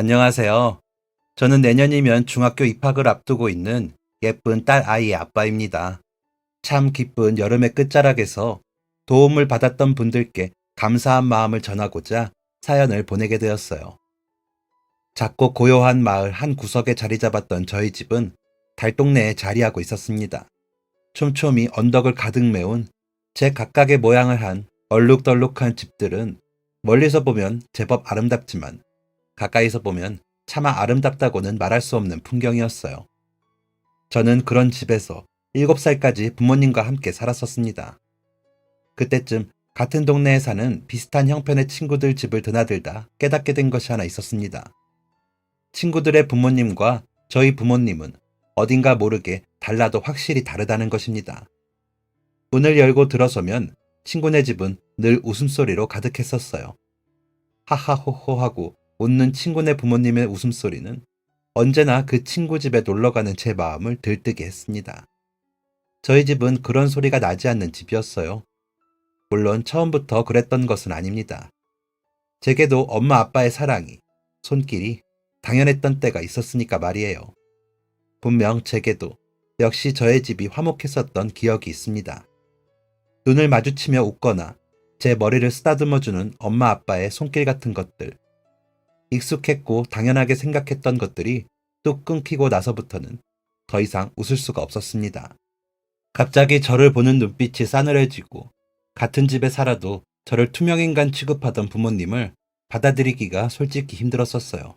안녕하세요. 저는 내년이면 중학교 입학을 앞두고 있는 예쁜 딸 아이의 아빠입니다. 참 기쁜 여름의 끝자락에서 도움을 받았던 분들께 감사한 마음을 전하고자 사연을 보내게 되었어요. 작고 고요한 마을 한 구석에 자리 잡았던 저희 집은 달동네에 자리하고 있었습니다. 촘촘히 언덕을 가득 메운 제 각각의 모양을 한 얼룩덜룩한 집들은 멀리서 보면 제법 아름답지만 가까이서 보면 차마 아름답다고는 말할 수 없는 풍경이었어요. 저는 그런 집에서 7살까지 부모님과 함께 살았었습니다. 그때쯤 같은 동네에 사는 비슷한 형편의 친구들 집을 드나들다 깨닫게 된 것이 하나 있었습니다. 친구들의 부모님과 저희 부모님은 어딘가 모르게 달라도 확실히 다르다는 것입니다. 문을 열고 들어서면 친구네 집은 늘 웃음소리로 가득했었어요. 하하호호 하고 웃는 친구네 부모님의 웃음소리는 언제나 그 친구 집에 놀러가는 제 마음을 들뜨게 했습니다. 저희 집은 그런 소리가 나지 않는 집이었어요. 물론 처음부터 그랬던 것은 아닙니다. 제게도 엄마 아빠의 사랑이, 손길이 당연했던 때가 있었으니까 말이에요. 분명 제게도 역시 저의 집이 화목했었던 기억이 있습니다. 눈을 마주치며 웃거나 제 머리를 쓰다듬어주는 엄마 아빠의 손길 같은 것들. 익숙했고 당연하게 생각했던 것들이 뚝 끊기고 나서부터는 더 이상 웃을 수가 없었습니다. 갑자기 저를 보는 눈빛이 싸늘해지고 같은 집에 살아도 저를 투명인간 취급하던 부모님을 받아들이기가 솔직히 힘들었었어요.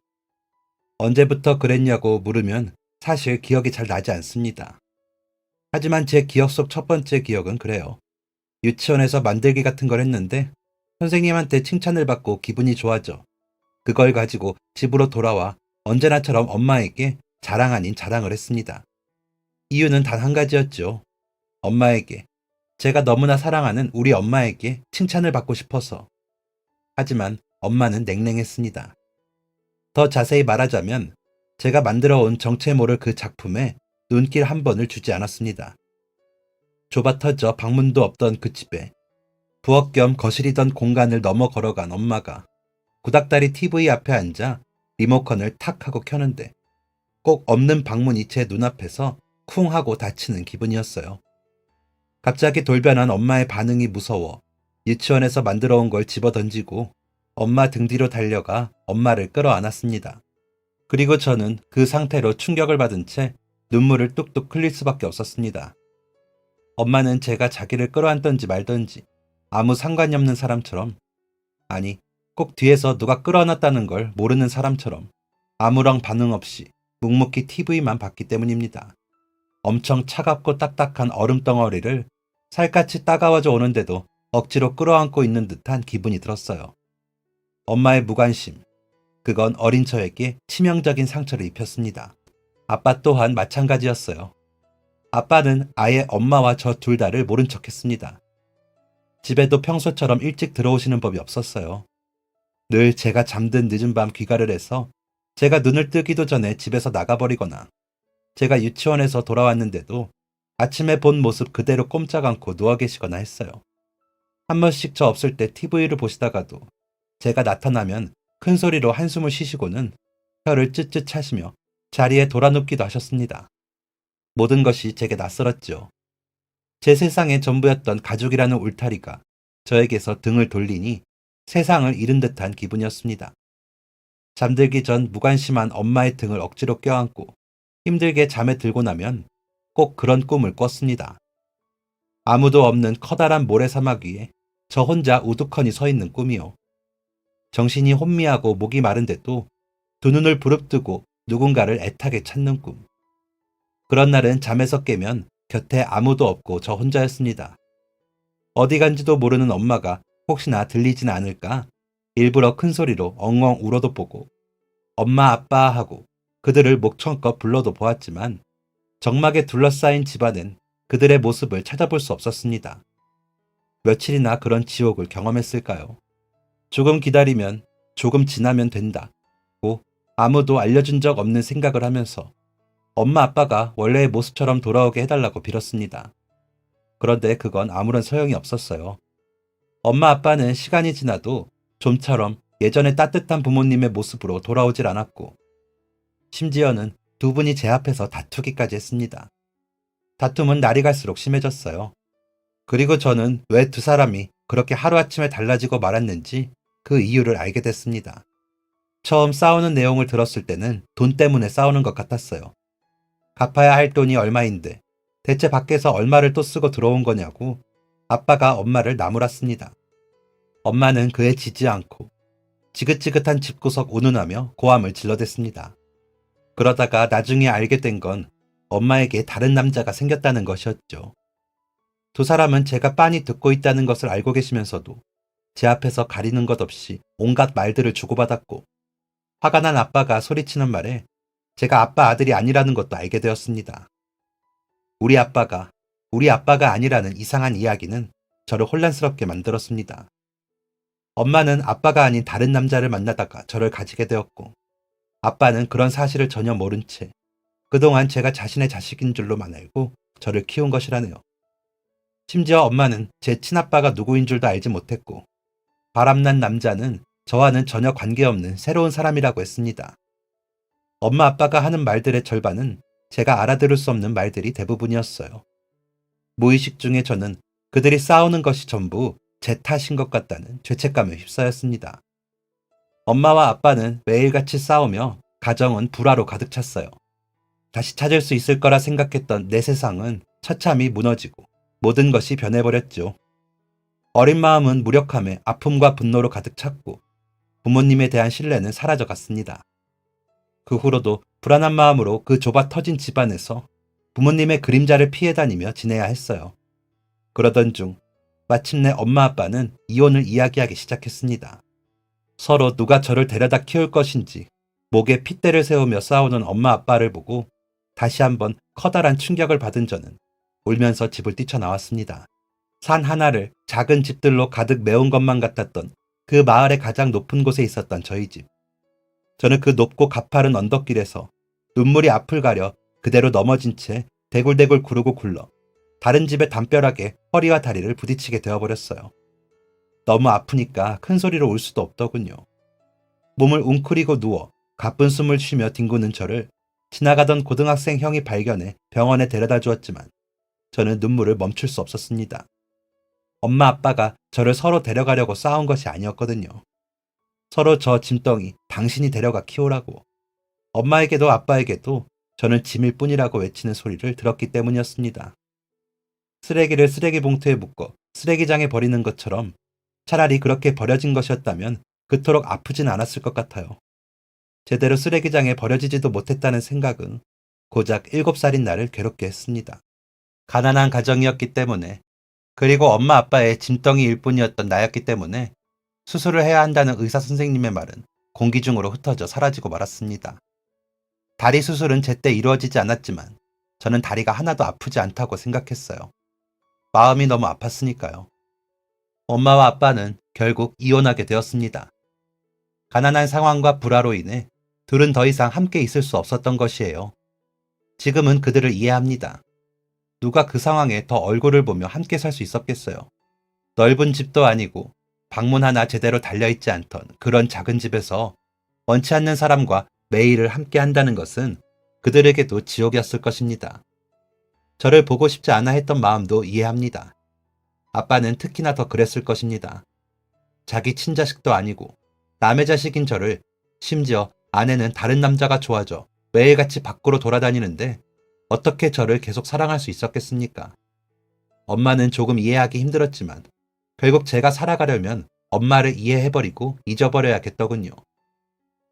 언제부터 그랬냐고 물으면 사실 기억이 잘 나지 않습니다. 하지만 제 기억 속 첫 번째 기억은 그래요. 유치원에서 만들기 같은 걸 했는데 선생님한테 칭찬을 받고 기분이 좋아져 그걸 가지고 집으로 돌아와 언제나처럼 엄마에게 자랑 아닌 자랑을 했습니다. 이유는 단 한 가지였죠. 엄마에게, 제가 너무나 사랑하는 우리 엄마에게 칭찬을 받고 싶어서. 하지만 엄마는 냉랭했습니다. 더 자세히 말하자면 제가 만들어 온 정체 모를 그 작품에 눈길 한 번을 주지 않았습니다. 좁아 터져 방문도 없던 그 집에 부엌 겸 거실이던 공간을 넘어 걸어간 엄마가 구닥다리 TV 앞에 앉아 리모컨을 탁 하고 켜는데 꼭 없는 방문이 제 눈앞에서 쿵 하고 닫히는 기분이었어요. 갑자기 돌변한 엄마의 반응이 무서워 유치원에서 만들어 온 걸 집어 던지고 엄마 등 뒤로 달려가 엄마를 끌어안았습니다. 그리고 저는 그 상태로 충격을 받은 채 눈물을 뚝뚝 흘릴 수밖에 없었습니다. 엄마는 제가 자기를 끌어안던지 말던지 아무 상관이 없는 사람처럼, 아니 꼭 뒤에서 누가 끌어안았다는 걸 모르는 사람처럼 아무런 반응 없이 묵묵히 TV만 봤기 때문입니다. 엄청 차갑고 딱딱한 얼음덩어리를 살갗이 따가워져 오는데도 억지로 끌어안고 있는 듯한 기분이 들었어요. 엄마의 무관심, 그건 어린 저에게 치명적인 상처를 입혔습니다. 아빠 또한 마찬가지였어요. 아빠는 아예 엄마와 저 둘 다를 모른 척했습니다. 집에도 평소처럼 일찍 들어오시는 법이 없었어요. 늘 제가 잠든 늦은 밤 귀가를 해서 제가 눈을 뜨기도 전에 집에서 나가버리거나 제가 유치원에서 돌아왔는데도 아침에 본 모습 그대로 꼼짝 않고 누워 계시거나 했어요. 한 번씩 저 없을 때 TV를 보시다가도 제가 나타나면 큰 소리로 한숨을 쉬시고는 혀를 쯧쯧 차시며 자리에 돌아눕기도 하셨습니다. 모든 것이 제게 낯설었죠. 제 세상의 전부였던 가족이라는 울타리가 저에게서 등을 돌리니 세상을 잃은 듯한 기분이었습니다. 잠들기 전 무관심한 엄마의 등을 억지로 껴안고 힘들게 잠에 들고 나면 꼭 그런 꿈을 꿨습니다. 아무도 없는 커다란 모래사막 위에 저 혼자 우두커니 서 있는 꿈이요. 정신이 혼미하고 목이 마른데도 두 눈을 부릅뜨고 누군가를 애타게 찾는 꿈. 그런 날은 잠에서 깨면 곁에 아무도 없고 저 혼자였습니다. 어디 간지도 모르는 엄마가 혹시나 들리진 않을까 일부러 큰 소리로 엉엉 울어도 보고 엄마 아빠 하고 그들을 목청껏 불러도 보았지만 적막에 둘러싸인 집안은 그들의 모습을 찾아볼 수 없었습니다. 며칠이나 그런 지옥을 경험했을까요? 조금 기다리면 조금 지나면 된다고 아무도 알려준 적 없는 생각을 하면서 엄마 아빠가 원래의 모습처럼 돌아오게 해달라고 빌었습니다. 그런데 그건 아무런 소용이 없었어요. 엄마 아빠는 시간이 지나도 좀처럼 예전의 따뜻한 부모님의 모습으로 돌아오질 않았고, 심지어는 두 분이 제 앞에서 다투기까지 했습니다. 다툼은 날이 갈수록 심해졌어요. 그리고 저는 왜 두 사람이 그렇게 하루아침에 달라지고 말았는지 그 이유를 알게 됐습니다. 처음 싸우는 내용을 들었을 때는 돈 때문에 싸우는 것 같았어요. 갚아야 할 돈이 얼마인데 대체 밖에서 얼마를 또 쓰고 들어온 거냐고 아빠가 엄마를 나무랐습니다. 엄마는 그에 지지 않고 지긋지긋한 집구석 운운하며 고함을 질러댔습니다. 그러다가 나중에 알게 된 건 엄마에게 다른 남자가 생겼다는 것이었죠. 두 사람은 제가 빤히 듣고 있다는 것을 알고 계시면서도 제 앞에서 가리는 것 없이 온갖 말들을 주고받았고, 화가 난 아빠가 소리치는 말에 제가 아빠 아들이 아니라는 것도 알게 되었습니다. 우리 아빠가 우리 아빠가 아니라는 이상한 이야기는 저를 혼란스럽게 만들었습니다. 엄마는 아빠가 아닌 다른 남자를 만나다가 저를 가지게 되었고, 아빠는 그런 사실을 전혀 모른 채 그동안 제가 자신의 자식인 줄로만 알고 저를 키운 것이라네요. 심지어 엄마는 제 친아빠가 누구인 줄도 알지 못했고, 바람난 남자는 저와는 전혀 관계없는 새로운 사람이라고 했습니다. 엄마 아빠가 하는 말들의 절반은 제가 알아들을 수 없는 말들이 대부분이었어요. 무의식 중에 저는 그들이 싸우는 것이 전부 제 탓인 것 같다는 죄책감에 휩싸였습니다. 엄마와 아빠는 매일같이 싸우며 가정은 불화로 가득 찼어요. 다시 찾을 수 있을 거라 생각했던 내 세상은 처참히 무너지고 모든 것이 변해버렸죠. 어린 마음은 무력함에 아픔과 분노로 가득 찼고 부모님에 대한 신뢰는 사라져갔습니다. 그 후로도 불안한 마음으로 그 좁아 터진 집안에서 부모님의 그림자를 피해 다니며 지내야 했어요. 그러던 중 마침내 엄마 아빠는 이혼을 이야기하기 시작했습니다. 서로 누가 저를 데려다 키울 것인지 목에 핏대를 세우며 싸우는 엄마 아빠를 보고 다시 한번 커다란 충격을 받은 저는 울면서 집을 뛰쳐나왔습니다. 산 하나를 작은 집들로 가득 메운 것만 같았던 그 마을의 가장 높은 곳에 있었던 저희 집. 저는 그 높고 가파른 언덕길에서 눈물이 앞을 가려 그대로 넘어진 채 대굴대굴 구르고 굴러 다른 집의 담벼락에 허리와 다리를 부딪히게 되어버렸어요. 너무 아프니까 큰 소리로 울 수도 없더군요. 몸을 웅크리고 누워 가쁜 숨을 쉬며 뒹구는 저를 지나가던 고등학생 형이 발견해 병원에 데려다 주었지만 저는 눈물을 멈출 수 없었습니다. 엄마 아빠가 저를 서로 데려가려고 싸운 것이 아니었거든요. 서로 저 짐덩이 당신이 데려가 키우라고, 엄마에게도 아빠에게도 저는 짐일 뿐이라고 외치는 소리를 들었기 때문이었습니다. 쓰레기를 쓰레기 봉투에 묶어 쓰레기장에 버리는 것처럼 차라리 그렇게 버려진 것이었다면 그토록 아프진 않았을 것 같아요. 제대로 쓰레기장에 버려지지도 못했다는 생각은 고작 7살인 나를 괴롭게 했습니다. 가난한 가정이었기 때문에, 그리고 엄마 아빠의 짐덩이일 뿐이었던 나였기 때문에 수술을 해야 한다는 의사 선생님의 말은 공기 중으로 흩어져 사라지고 말았습니다. 다리 수술은 제때 이루어지지 않았지만 저는 다리가 하나도 아프지 않다고 생각했어요. 마음이 너무 아팠으니까요. 엄마와 아빠는 결국 이혼하게 되었습니다. 가난한 상황과 불화로 인해 둘은 더 이상 함께 있을 수 없었던 것이에요. 지금은 그들을 이해합니다. 누가 그 상황에 더 얼굴을 보며 함께 살 수 있었겠어요. 넓은 집도 아니고 방문 하나 제대로 달려있지 않던 그런 작은 집에서 원치 않는 사람과 매일을 함께 한다는 것은 그들에게도 지옥이었을 것입니다. 저를 보고 싶지 않아 했던 마음도 이해합니다. 아빠는 특히나 더 그랬을 것입니다. 자기 친자식도 아니고 남의 자식인 저를, 심지어 아내는 다른 남자가 좋아져 매일같이 밖으로 돌아다니는데 어떻게 저를 계속 사랑할 수 있었겠습니까? 엄마는 조금 이해하기 힘들었지만 결국 제가 살아가려면 엄마를 이해해버리고 잊어버려야겠더군요.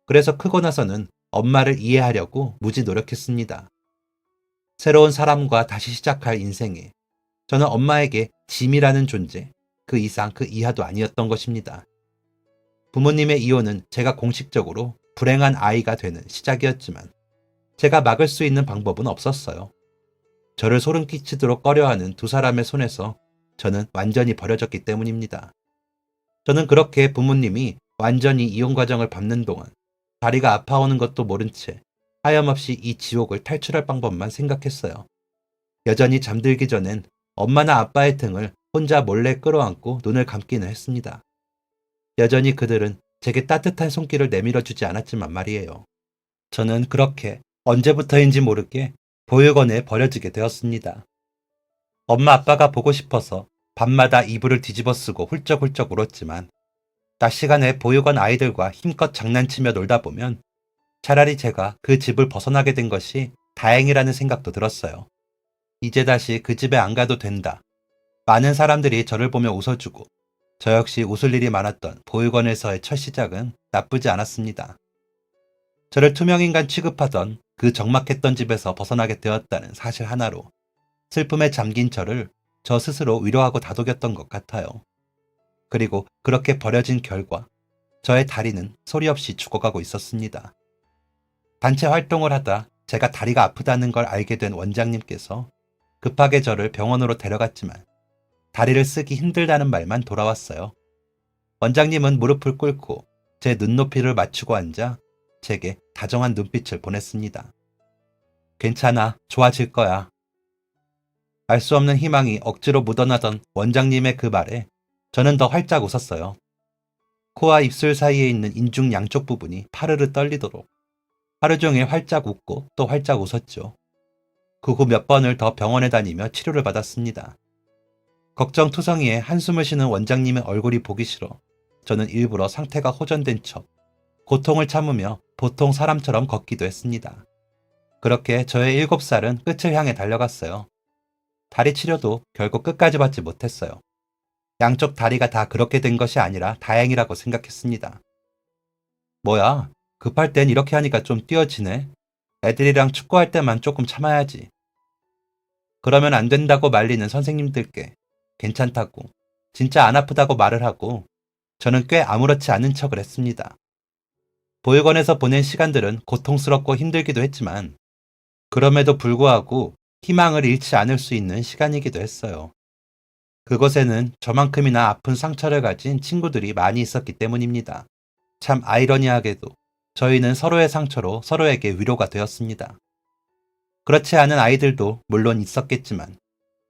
그래서 크고 나서는 엄마를 이해하려고 무지 노력했습니다. 새로운 사람과 다시 시작할 인생에 저는 엄마에게 짐이라는 존재, 그 이상 그 이하도 아니었던 것입니다. 부모님의 이혼은 제가 공식적으로 불행한 아이가 되는 시작이었지만 제가 막을 수 있는 방법은 없었어요. 저를 소름 끼치도록 꺼려하는 두 사람의 손에서 저는 완전히 버려졌기 때문입니다. 저는 그렇게 부모님이 완전히 이혼 과정을 밟는 동안 다리가 아파오는 것도 모른 채 하염없이 이 지옥을 탈출할 방법만 생각했어요. 여전히 잠들기 전엔 엄마나 아빠의 등을 혼자 몰래 끌어안고 눈을 감기는 했습니다. 여전히 그들은 제게 따뜻한 손길을 내밀어주지 않았지만 말이에요. 저는 그렇게 언제부터인지 모르게 보육원에 버려지게 되었습니다. 엄마 아빠가 보고 싶어서 밤마다 이불을 뒤집어 쓰고 훌쩍훌쩍 울었지만 낮 시간에 보육원 아이들과 힘껏 장난치며 놀다 보면 차라리 제가 그 집을 벗어나게 된 것이 다행이라는 생각도 들었어요. 이제 다시 그 집에 안 가도 된다. 많은 사람들이 저를 보며 웃어주고 저 역시 웃을 일이 많았던 보육원에서의 첫 시작은 나쁘지 않았습니다. 저를 투명인간 취급하던 그 적막했던 집에서 벗어나게 되었다는 사실 하나로 슬픔에 잠긴 저를 저 스스로 위로하고 다독였던 것 같아요. 그리고 그렇게 버려진 결과 저의 다리는 소리 없이 죽어가고 있었습니다. 단체 활동을 하다 제가 다리가 아프다는 걸 알게 된 원장님께서 급하게 저를 병원으로 데려갔지만 다리를 쓰기 힘들다는 말만 돌아왔어요. 원장님은 무릎을 꿇고 제 눈높이를 맞추고 앉아 제게 다정한 눈빛을 보냈습니다. 괜찮아, 좋아질 거야. 알 수 없는 희망이 억지로 묻어나던 원장님의 그 말에 저는 더 활짝 웃었어요. 코와 입술 사이에 있는 인중 양쪽 부분이 파르르 떨리도록 하루 종일 활짝 웃고 또 활짝 웃었죠. 그 후 몇 번을 더 병원에 다니며 치료를 받았습니다. 걱정투성이에 한숨을 쉬는 원장님의 얼굴이 보기 싫어 저는 일부러 상태가 호전된 척 고통을 참으며 보통 사람처럼 걷기도 했습니다. 그렇게 저의 7살은 끝을 향해 달려갔어요. 다리 치료도 결국 끝까지 받지 못했어요. 양쪽 다리가 다 그렇게 된 것이 아니라 다행이라고 생각했습니다. 뭐야, 급할 땐 이렇게 하니까 좀 띄어지네. 애들이랑 축구할 때만 조금 참아야지. 그러면 안 된다고 말리는 선생님들께 괜찮다고, 진짜 안 아프다고 말을 하고 저는 꽤 아무렇지 않은 척을 했습니다. 보육원에서 보낸 시간들은 고통스럽고 힘들기도 했지만 그럼에도 불구하고 희망을 잃지 않을 수 있는 시간이기도 했어요. 그곳에는 저만큼이나 아픈 상처를 가진 친구들이 많이 있었기 때문입니다. 참 아이러니하게도 저희는 서로의 상처로 서로에게 위로가 되었습니다. 그렇지 않은 아이들도 물론 있었겠지만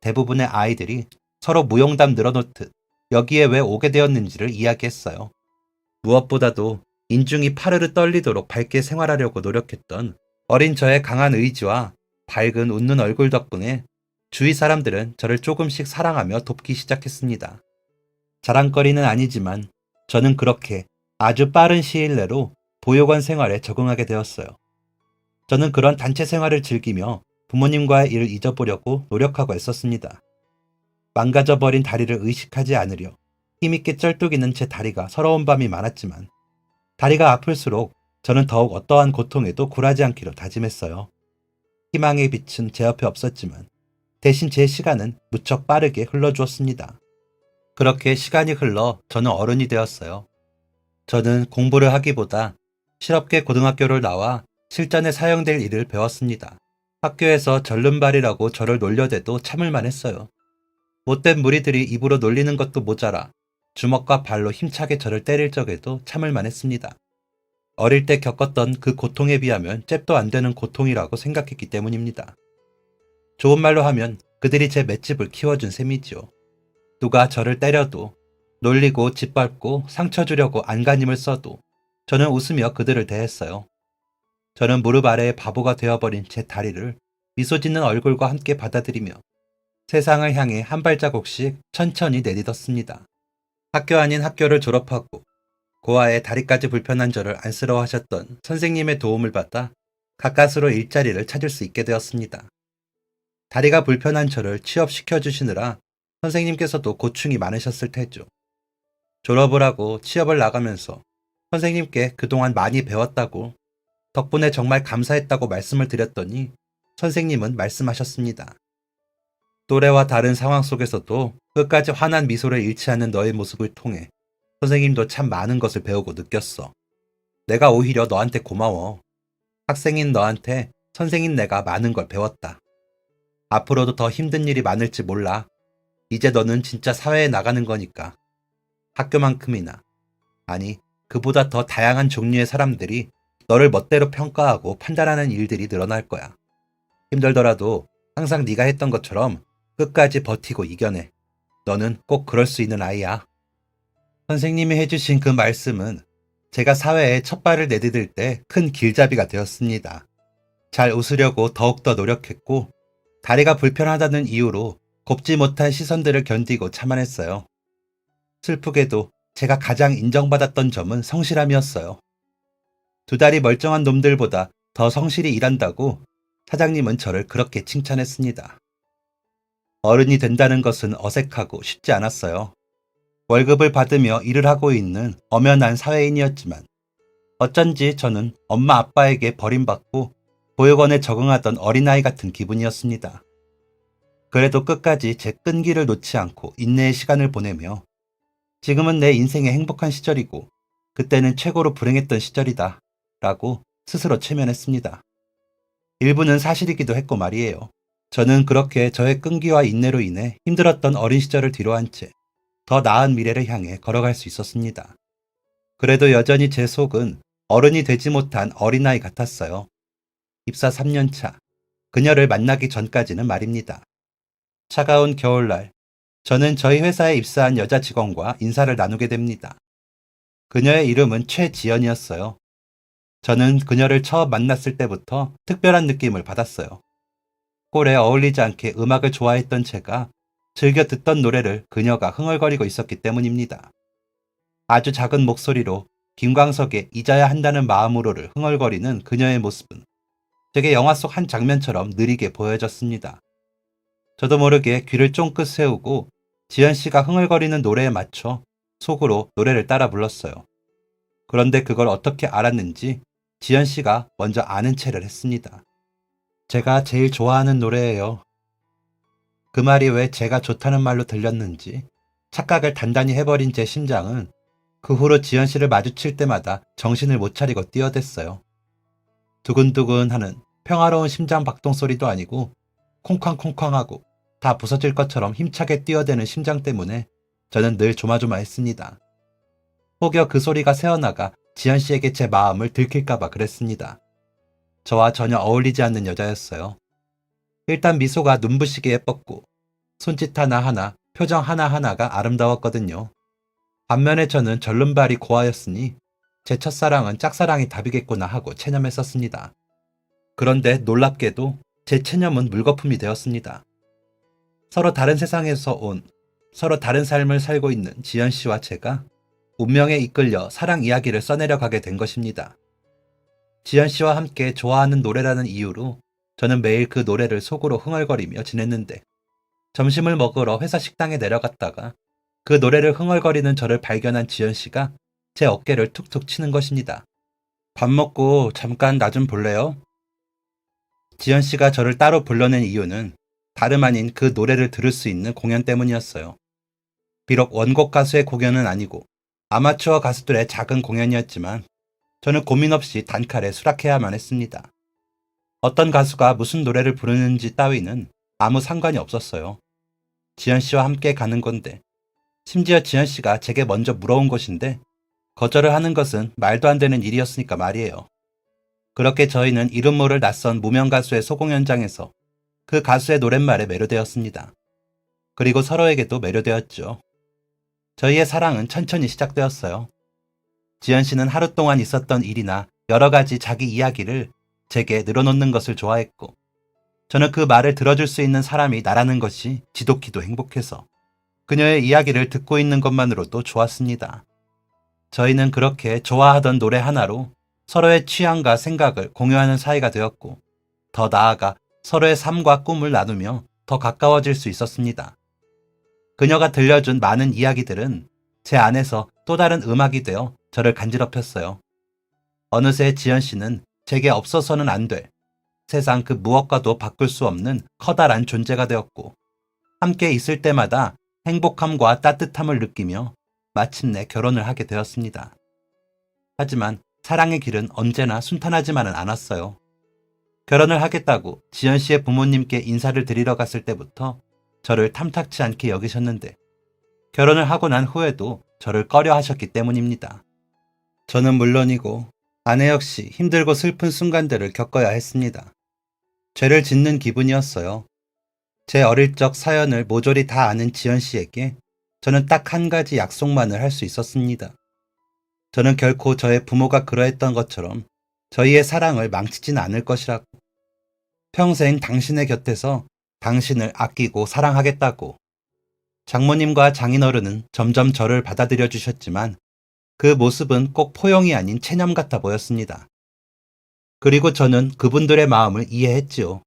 대부분의 아이들이 서로 무용담 늘어놓듯 여기에 왜 오게 되었는지를 이야기했어요. 무엇보다도 인중이 파르르 떨리도록 밝게 생활하려고 노력했던 어린 저의 강한 의지와 밝은 웃는 얼굴 덕분에 주위 사람들은 저를 조금씩 사랑하며 돕기 시작했습니다. 자랑거리는 아니지만 저는 그렇게 아주 빠른 시일 내로 보육원 생활에 적응하게 되었어요. 저는 그런 단체 생활을 즐기며 부모님과의 일을 잊어보려고 노력하고 애썼습니다. 망가져버린 다리를 의식하지 않으려 힘있게 쩔뚝이는 제 다리가 서러운 밤이 많았지만 다리가 아플수록 저는 더욱 어떠한 고통에도 굴하지 않기로 다짐했어요. 희망의 빛은 제 옆에 없었지만 대신 제 시간은 무척 빠르게 흘러주었습니다. 그렇게 시간이 흘러 저는 어른이 되었어요. 저는 공부를 하기보다 실업계 고등학교를 나와 실전에 사용될 일을 배웠습니다. 학교에서 절름발이라고 저를 놀려대도 참을만 했어요. 못된 무리들이 입으로 놀리는 것도 모자라 주먹과 발로 힘차게 저를 때릴 적에도 참을만 했습니다. 어릴 때 겪었던 그 고통에 비하면 잽도 안 되는 고통이라고 생각했기 때문입니다. 좋은 말로 하면 그들이 제 맷집을 키워준 셈이지요. 누가 저를 때려도 놀리고 짓밟고 상처 주려고 안간힘을 써도 저는 웃으며 그들을 대했어요. 저는 무릎 아래에 바보가 되어버린 제 다리를 미소 짓는 얼굴과 함께 받아들이며 세상을 향해 한 발자국씩 천천히 내딛었습니다. 학교 아닌 학교를 졸업하고 고아의 다리까지 불편한 저를 안쓰러워하셨던 선생님의 도움을 받아 가까스로 일자리를 찾을 수 있게 되었습니다. 다리가 불편한 저를 취업시켜 주시느라 선생님께서도 고충이 많으셨을 테죠. 졸업을 하고 취업을 나가면서 선생님께 그동안 많이 배웠다고 덕분에 정말 감사했다고 말씀을 드렸더니 선생님은 말씀하셨습니다. 또래와 다른 상황 속에서도 끝까지 환한 미소를 잃지 않는 너의 모습을 통해 선생님도 참 많은 것을 배우고 느꼈어. 내가 오히려 너한테 고마워. 학생인 너한테 선생인 내가 많은 걸 배웠다. 앞으로도 더 힘든 일이 많을지 몰라. 이제 너는 진짜 사회에 나가는 거니까. 학교만큼이나, 아니 그보다 더 다양한 종류의 사람들이 너를 멋대로 평가하고 판단하는 일들이 늘어날 거야. 힘들더라도 항상 네가 했던 것처럼 끝까지 버티고 이겨내. 너는 꼭 그럴 수 있는 아이야. 선생님이 해주신 그 말씀은 제가 사회에 첫 발을 내디딜 때 큰 길잡이가 되었습니다. 잘 웃으려고 더욱더 노력했고, 다리가 불편하다는 이유로 곱지 못한 시선들을 견디고 참아냈어요. 슬프게도 제가 가장 인정받았던 점은 성실함이었어요. 두 다리 멀쩡한 놈들보다 더 성실히 일한다고 사장님은 저를 그렇게 칭찬했습니다. 어른이 된다는 것은 어색하고 쉽지 않았어요. 월급을 받으며 일을 하고 있는 엄연한 사회인이었지만 어쩐지 저는 엄마 아빠에게 버림받고 보육원에 적응하던 어린아이 같은 기분이었습니다. 그래도 끝까지 제 끈기를 놓지 않고 인내의 시간을 보내며 지금은 내 인생의 행복한 시절이고 그때는 최고로 불행했던 시절이다 라고 스스로 체면했습니다. 일부는 사실이기도 했고 말이에요. 저는 그렇게 저의 끈기와 인내로 인해 힘들었던 어린 시절을 뒤로한 채 더 나은 미래를 향해 걸어갈 수 있었습니다. 그래도 여전히 제 속은 어른이 되지 못한 어린아이 같았어요. 입사 3년 차, 그녀를 만나기 전까지는 말입니다. 차가운 겨울날, 저는 저희 회사에 입사한 여자 직원과 인사를 나누게 됩니다. 그녀의 이름은 최지연이었어요. 저는 그녀를 처음 만났을 때부터 특별한 느낌을 받았어요. 꼴에 어울리지 않게 음악을 좋아했던 제가 즐겨 듣던 노래를 그녀가 흥얼거리고 있었기 때문입니다. 아주 작은 목소리로 김광석의 잊어야 한다는 마음으로를 흥얼거리는 그녀의 모습은 제게 영화 속 한 장면처럼 느리게 보여졌습니다. 저도 모르게 귀를 쫑긋 세우고 지연 씨가 흥얼거리는 노래에 맞춰 속으로 노래를 따라 불렀어요. 그런데 그걸 어떻게 알았는지 지연 씨가 먼저 아는 체를 했습니다. 제가 제일 좋아하는 노래예요. 그 말이 왜 제가 좋다는 말로 들렸는지 착각을 단단히 해버린 제 심장은 그 후로 지연 씨를 마주칠 때마다 정신을 못 차리고 뛰어댔어요. 두근두근하는 평화로운 심장 박동 소리도 아니고 콩쾅콩쾅하고 다 부서질 것처럼 힘차게 뛰어대는 심장 때문에 저는 늘 조마조마했습니다. 혹여 그 소리가 새어나가 지연 씨에게 제 마음을 들킬까봐 그랬습니다. 저와 전혀 어울리지 않는 여자였어요. 일단 미소가 눈부시게 예뻤고 손짓 하나하나, 표정 하나하나가 아름다웠거든요. 반면에 저는 절름발이 고아였으니 제 첫사랑은 짝사랑이 답이겠구나 하고 체념했었습니다. 그런데 놀랍게도 제 체념은 물거품이 되었습니다. 서로 다른 세상에서 온, 서로 다른 삶을 살고 있는 지연 씨와 제가 운명에 이끌려 사랑 이야기를 써내려 가게 된 것입니다. 지연 씨와 함께 좋아하는 노래라는 이유로 저는 매일 그 노래를 속으로 흥얼거리며 지냈는데 점심을 먹으러 회사 식당에 내려갔다가 그 노래를 흥얼거리는 저를 발견한 지연 씨가 제 어깨를 툭툭 치는 것입니다. 밥 먹고 잠깐 나 좀 볼래요? 지연 씨가 저를 따로 불러낸 이유는 다름 아닌 그 노래를 들을 수 있는 공연 때문이었어요. 비록 원곡 가수의 공연은 아니고 아마추어 가수들의 작은 공연이었지만 저는 고민 없이 단칼에 수락해야만 했습니다. 어떤 가수가 무슨 노래를 부르는지 따위는 아무 상관이 없었어요. 지연 씨와 함께 가는 건데, 심지어 지연 씨가 제게 먼저 물어온 것인데 거절을 하는 것은 말도 안 되는 일이었으니까 말이에요. 그렇게 저희는 이름 모를 낯선 무명 가수의 소공 현장에서 그 가수의 노랫말에 매료되었습니다. 그리고 서로에게도 매료되었죠. 저희의 사랑은 천천히 시작되었어요. 지연 씨는 하루 동안 있었던 일이나 여러 가지 자기 이야기를 제게 늘어놓는 것을 좋아했고, 저는 그 말을 들어줄 수 있는 사람이 나라는 것이 지독히도 행복해서 그녀의 이야기를 듣고 있는 것만으로도 좋았습니다. 저희는 그렇게 좋아하던 노래 하나로 서로의 취향과 생각을 공유하는 사이가 되었고, 더 나아가 서로의 삶과 꿈을 나누며 더 가까워질 수 있었습니다. 그녀가 들려준 많은 이야기들은 제 안에서 또 다른 음악이 되어 저를 간지럽혔어요. 어느새 지연 씨는 제게 없어서는 안 될, 세상 그 무엇과도 바꿀 수 없는 커다란 존재가 되었고, 함께 있을 때마다 행복함과 따뜻함을 느끼며 마침내 결혼을 하게 되었습니다. 하지만 사랑의 길은 언제나 순탄하지만은 않았어요. 결혼을 하겠다고 지연 씨의 부모님께 인사를 드리러 갔을 때부터 저를 탐탁치 않게 여기셨는데, 결혼을 하고 난 후에도 저를 꺼려 하셨기 때문입니다. 저는 물론이고 아내 역시 힘들고 슬픈 순간들을 겪어야 했습니다. 죄를 짓는 기분이었어요. 제 어릴 적 사연을 모조리 다 아는 지연 씨에게 저는 딱 한 가지 약속만을 할 수 있었습니다. 저는 결코 저의 부모가 그러했던 것처럼 저희의 사랑을 망치진 않을 것이라고. 평생 당신의 곁에서 당신을 아끼고 사랑하겠다고. 장모님과 장인어른은 점점 저를 받아들여 주셨지만 그 모습은 꼭 포용이 아닌 체념 같아 보였습니다. 그리고 저는 그분들의 마음을 이해했지요.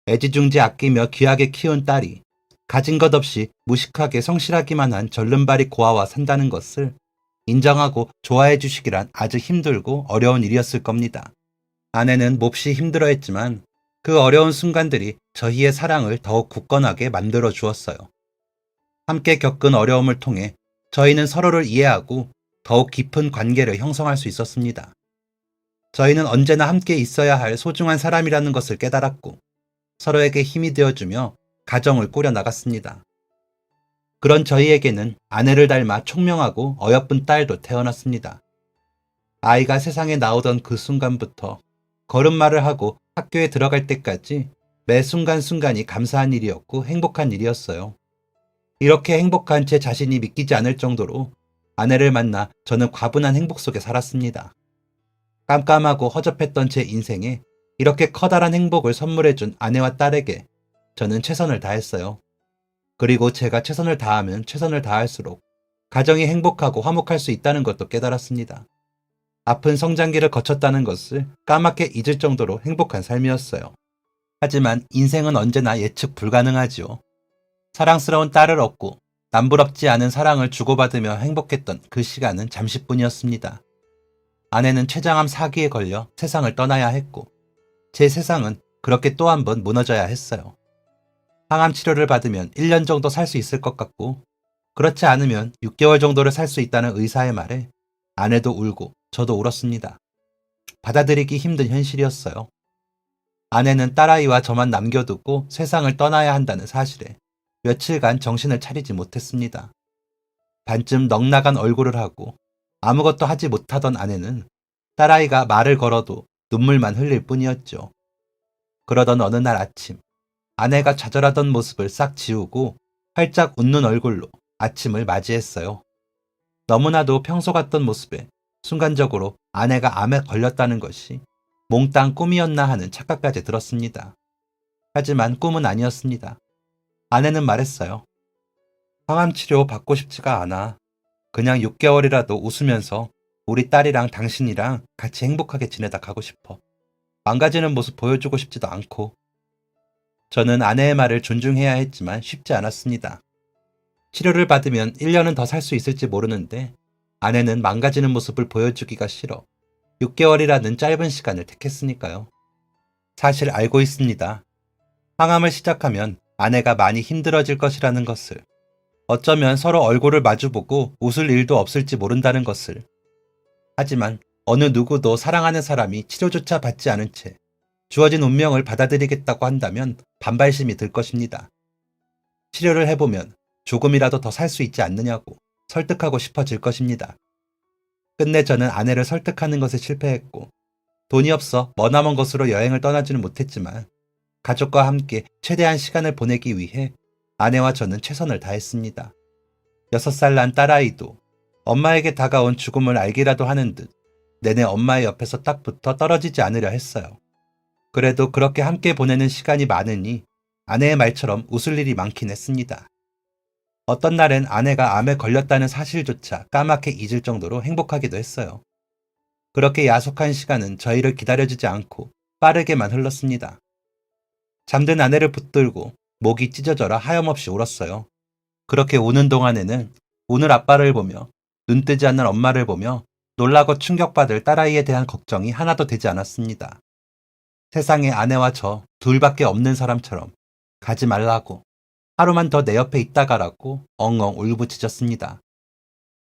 애지중지 아끼며 귀하게 키운 딸이 가진 것 없이 무식하게 성실하기만 한 절름발이 고아와 산다는 것을 인정하고 좋아해 주시기란 아주 힘들고 어려운 일이었을 겁니다. 아내는 몹시 힘들어했지만 그 어려운 순간들이 저희의 사랑을 더욱 굳건하게 만들어 주었어요. 함께 겪은 어려움을 통해 저희는 서로를 이해하고 더욱 깊은 관계를 형성할 수 있었습니다. 저희는 언제나 함께 있어야 할 소중한 사람이라는 것을 깨달았고 서로에게 힘이 되어주며 가정을 꾸려나갔습니다. 그런 저희에게는 아내를 닮아 총명하고 어여쁜 딸도 태어났습니다. 아이가 세상에 나오던 그 순간부터 걸음마를 하고 학교에 들어갈 때까지 매 순간순간이 감사한 일이었고 행복한 일이었어요. 이렇게 행복한 제 자신이 믿기지 않을 정도로 아내를 만나 저는 과분한 행복 속에 살았습니다. 깜깜하고 허접했던 제 인생에 이렇게 커다란 행복을 선물해준 아내와 딸에게 저는 최선을 다했어요. 그리고 제가 최선을 다하면 최선을 다할수록 가정이 행복하고 화목할 수 있다는 것도 깨달았습니다. 아픈 성장기를 거쳤다는 것을 까맣게 잊을 정도로 행복한 삶이었어요. 하지만 인생은 언제나 예측 불가능하지요. 사랑스러운 딸을 얻고 남부럽지 않은 사랑을 주고받으며 행복했던 그 시간은 잠시뿐이었습니다. 아내는 췌장암 사기에 걸려 세상을 떠나야 했고 제 세상은 그렇게 또 한 번 무너져야 했어요. 항암 치료를 받으면 1년 정도 살 수 있을 것 같고 그렇지 않으면 6개월 정도를 살 수 있다는 의사의 말에 아내도 울고 저도 울었습니다. 받아들이기 힘든 현실이었어요. 아내는 딸아이와 저만 남겨두고 세상을 떠나야 한다는 사실에 며칠간 정신을 차리지 못했습니다. 반쯤 넋나간 얼굴을 하고 아무것도 하지 못하던 아내는 딸아이가 말을 걸어도 눈물만 흘릴 뿐이었죠. 그러던 어느 날 아침, 아내가 좌절하던 모습을 싹 지우고 활짝 웃는 얼굴로 아침을 맞이했어요. 너무나도 평소 같던 모습에 순간적으로 아내가 암에 걸렸다는 것이 몽땅 꿈이었나 하는 착각까지 들었습니다. 하지만 꿈은 아니었습니다. 아내는 말했어요. 항암 치료 받고 싶지가 않아. 그냥 6개월이라도 웃으면서 우리 딸이랑 당신이랑 같이 행복하게 지내다 가고 싶어. 망가지는 모습 보여주고 싶지도 않고. 저는 아내의 말을 존중해야 했지만 쉽지 않았습니다. 치료를 받으면 1년은 더 살 수 있을지 모르는데 아내는 망가지는 모습을 보여주기가 싫어 6개월이라는 짧은 시간을 택했으니까요. 사실 알고 있습니다. 항암을 시작하면 아내가 많이 힘들어질 것이라는 것을, 어쩌면 서로 얼굴을 마주보고 웃을 일도 없을지 모른다는 것을. 하지만 어느 누구도 사랑하는 사람이 치료조차 받지 않은 채 주어진 운명을 받아들이겠다고 한다면 반발심이 들 것입니다. 치료를 해보면 조금이라도 더 살 수 있지 않느냐고 설득하고 싶어질 것입니다. 끝내 저는 아내를 설득하는 것에 실패했고 돈이 없어 머나먼 곳으로 여행을 떠나지는 못했지만 가족과 함께 최대한 시간을 보내기 위해 아내와 저는 최선을 다했습니다. 6살 난 딸아이도 엄마에게 다가온 죽음을 알기라도 하는 듯 내내 엄마의 옆에서 딱 붙어 떨어지지 않으려 했어요. 그래도 그렇게 함께 보내는 시간이 많으니 아내의 말처럼 웃을 일이 많긴 했습니다. 어떤 날엔 아내가 암에 걸렸다는 사실조차 까맣게 잊을 정도로 행복하기도 했어요. 그렇게 야속한 시간은 저희를 기다려주지 않고 빠르게만 흘렀습니다. 잠든 아내를 붙들고 목이 찢어져라 하염없이 울었어요. 그렇게 우는 동안에는 우는 아빠를 보며 눈뜨지 않는 엄마를 보며 놀라고 충격받을 딸아이에 대한 걱정이 하나도 되지 않았습니다. 세상에 아내와 저 둘밖에 없는 사람처럼 가지 말라고, 하루만 더 내 옆에 있다가라고 엉엉 울부짖었습니다.